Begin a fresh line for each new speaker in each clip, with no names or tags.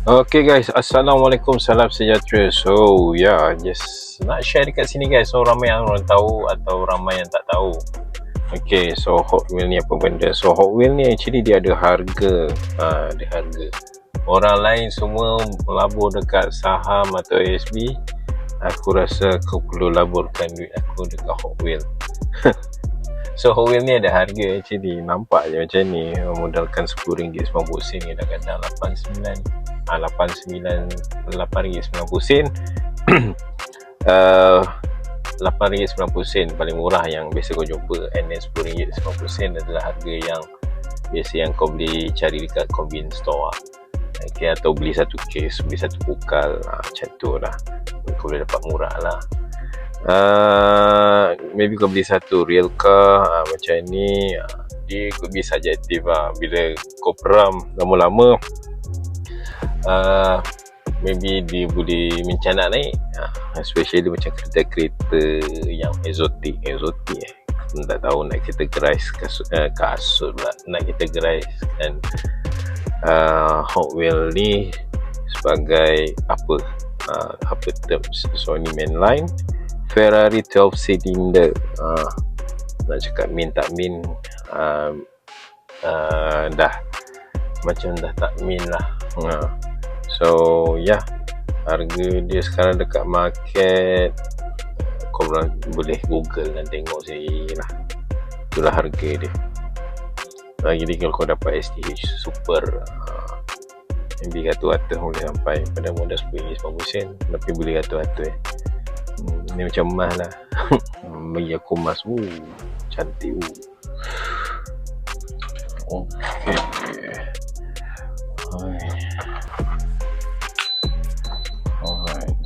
Okay guys, Assalamualaikum, salam sejahtera. So just nak share dekat sini guys. So ramai yang orang tahu atau ramai yang tak tahu. Okay, so Hot Wheels ni apa benda? So Hot Wheels ni actually dia ada harga. Ada harga. Orang lain semua melabur dekat saham atau ASB. Aku rasa aku perlu laburkan duit aku dekat Hot Wheels. So Hot Wheels ni ada harga actually. Nampak je macam ni. Modalkan RM10.90 ni dah kadang 89 RM8.90 RM8.90 paling murah yang biasa kau jumpa. And then RM10.90 adalah harga yang biasa yang kau boleh cari dekat convenience store lah. Okay, atau beli satu case, beli satu bukal macam tu lah, kau boleh dapat murah lah. Maybe kau beli satu real car macam ni, dia could be subjective lah. Bila kau peram lama-lama, maybe dia boleh mencanak naik, especially macam kereta-kereta yang exotic tak tahu nak categorize kasut lah, nak categorize kan Hot Wheels ni sebagai apa terms. So ni mainline Ferrari 12 cylinder. Nak cakap min tak min, dah macam dah tak min lah. So harga dia sekarang dekat market, korang boleh google dan tengok sendiri lah. Itulah harga dia. Jadi kalau kau dapat STH Super, maybe ratus-ratus boleh sampai pada modal RM10.90, tapi boleh ratus-ratus ni macam emas lah. Bagi aku emas, cantik. Okay. Alright.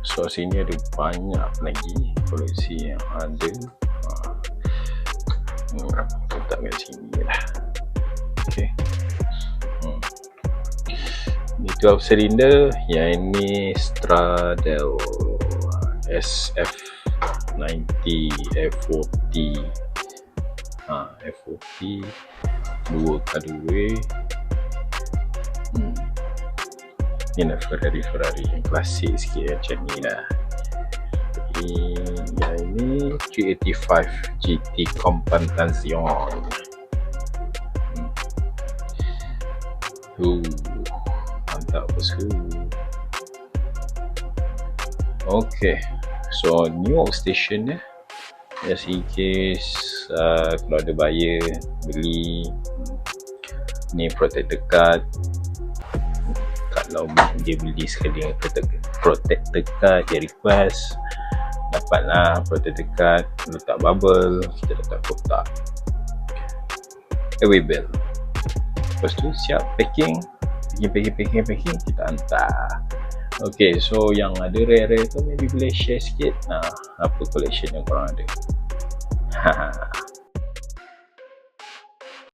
So sini ada banyak lagi koleksi yang ada. Letak kat sini lah. Okay. Ni 12 cylinder, yang ini Stradale SF90 F40. F40 2 colorway. Ni lah Ferrari yang klasik sikit macam ni lah. Yang ini 385 GT Competition. Mantap bosku. Okay, so new workstation just in case kalau ada buyer beli ni protector card. Kalau dia beli sekali dengan protector card, dia request dapatlah protector card, letak bubble, kita letak kotak, we build. Lepas tu siap packing, kita hantar. Okay, so yang ada rare tu maybe boleh share sikit apa collection yang korang ada.